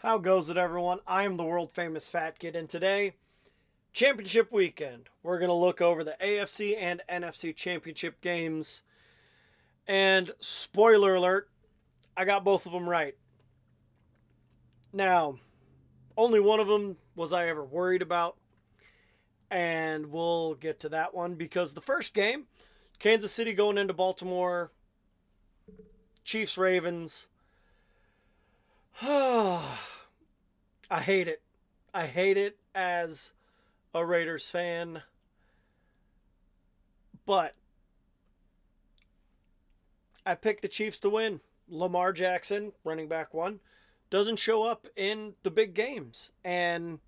How goes it, everyone? I am the world famous Fat Kid, and today, championship weekend, we're going to look over the AFC and NFC Championship games. And spoiler alert, I got both of them right. Now, only one of them was I ever worried about, and we'll get to that one because the first game, Kansas City going into Baltimore, Chiefs Ravens. I hate it. I hate it as a Raiders fan. But I picked the Chiefs to win. Lamar Jackson, running back one, doesn't show up in the big games. And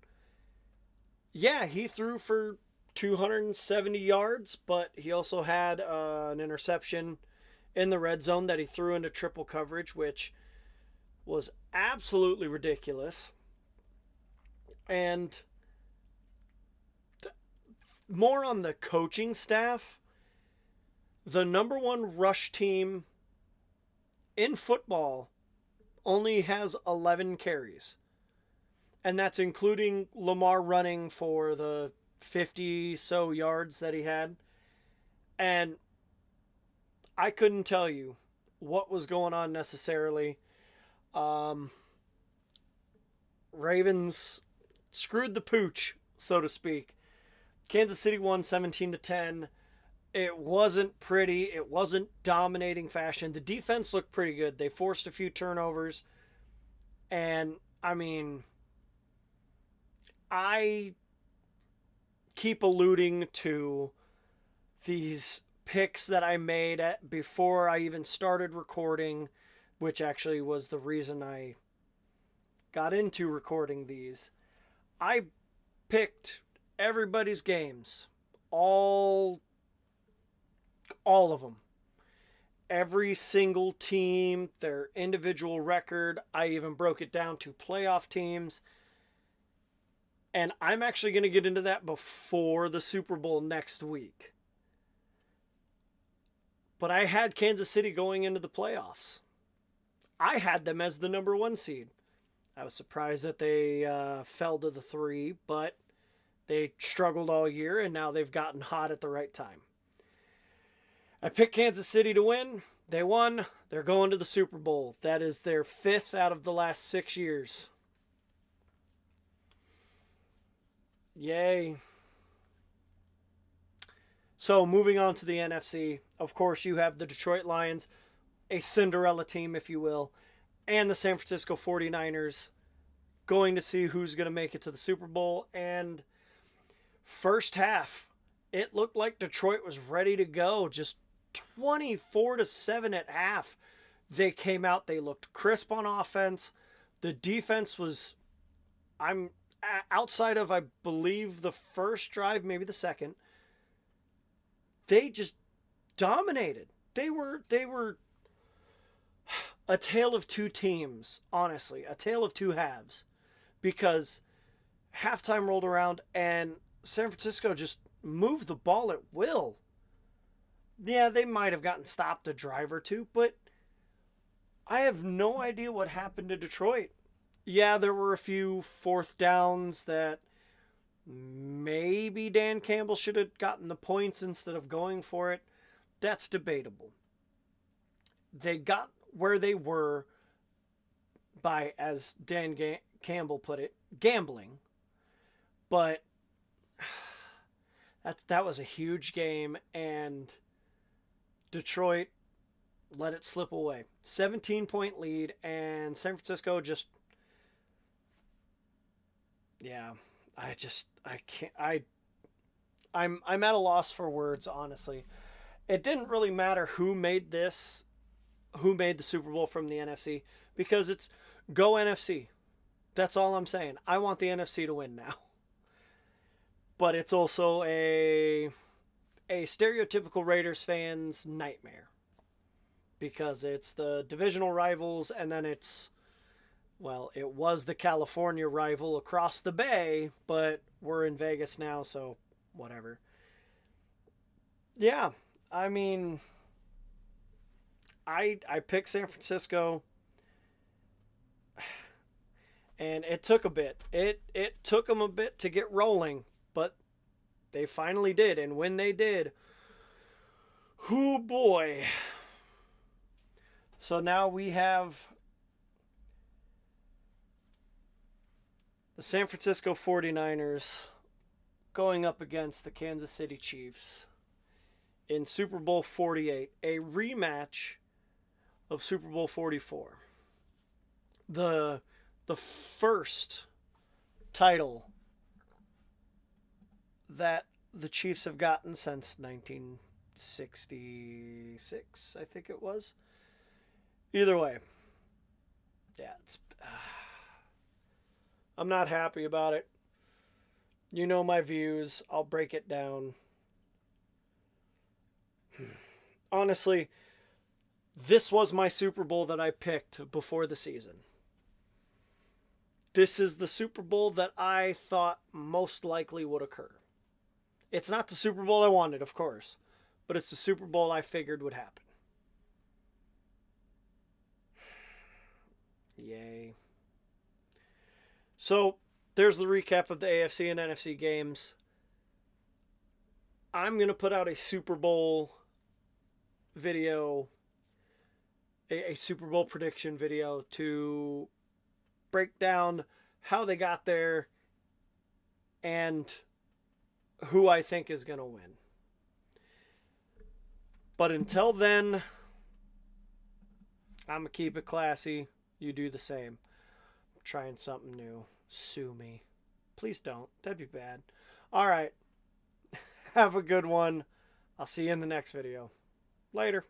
yeah, he threw for 270 yards, but he also had an interception in the red zone that he threw into triple coverage, which was absolutely ridiculous. And more on the coaching staff, the number one rush team in football only has 11 carries. And that's including Lamar running for the 50 so yards that he had. And I couldn't tell you what was going on necessarily. Ravens screwed the pooch, so to speak. Kansas City won 17-10. It wasn't pretty. It wasn't dominating fashion. The defense looked pretty good. They forced a few turnovers. And, I mean, I keep alluding to these picks that I made before I even started recording, which actually was the reason I got into recording these. I picked everybody's games, all of them. Every single team, their individual record. I even broke it down to playoff teams. And I'm actually going to get into that before the Super Bowl next week. But I had Kansas City going into the playoffs. I had them as the number one seed. I was surprised that they fell to the 3, but they struggled all year, and now they've gotten hot at the right time. I picked Kansas City to win. They won. They're going to the Super Bowl. That is their 5th out of the last 6 years. Yay. So moving on to the NFC, of course you have the Detroit Lions, a Cinderella team, if you will, and the San Francisco 49ers going to see who's going to make it to the Super Bowl. And first half, it looked like Detroit was ready to go. Just 24-7 at half. They came out. They looked crisp on offense. The defense was, outside of, I believe, the first drive, maybe the second, they just dominated. They were a tale of two teams, honestly, a tale of two halves, because halftime rolled around and San Francisco just moved the ball at will. Yeah, they might have gotten stopped a drive or two, but I have no idea what happened to Detroit. Yeah, there were a few fourth downs that maybe Dan Campbell should have gotten the points instead of going for it. That's debatable. They got where they were by, as Dan Campbell put it, gambling. But that was a huge game, and Detroit let it slip away. 17-point lead, and San Francisco just, yeah, I can't, I'm at a loss for words, honestly. It didn't really matter who made the Super Bowl from the NFC, because it's go NFC. That's all I'm saying. I want the NFC to win now. But it's also a stereotypical Raiders fan's nightmare, because it's the divisional rivals, and then it's, well, it was the California rival across the bay, but we're in Vegas now, so whatever. Yeah, I mean, I picked San Francisco. And it took a bit. It took them a bit to get rolling, but they finally did. And when they did, oh boy. So now we have the San Francisco 49ers going up against the Kansas City Chiefs in Super Bowl 48, a rematch of Super Bowl 44. The first title that the Chiefs have gotten since 1966, I think it was. Either way, yeah, I'm not happy about it. You know my views. I'll break it down. Honestly, this was my Super Bowl that I picked before the season. This is the Super Bowl that I thought most likely would occur. It's not the Super Bowl I wanted, of course, but it's the Super Bowl I figured would happen. Yay. So, there's the recap of the AFC and NFC games. I'm going to put out a Super Bowl video, a Super Bowl prediction video to break down how they got there and who I think is going to win. But until then, I'm going to keep it classy. You do the same. I'm trying something new. Sue me. Please don't. That'd be bad. All right. Have a good one. I'll see you in the next video. Later.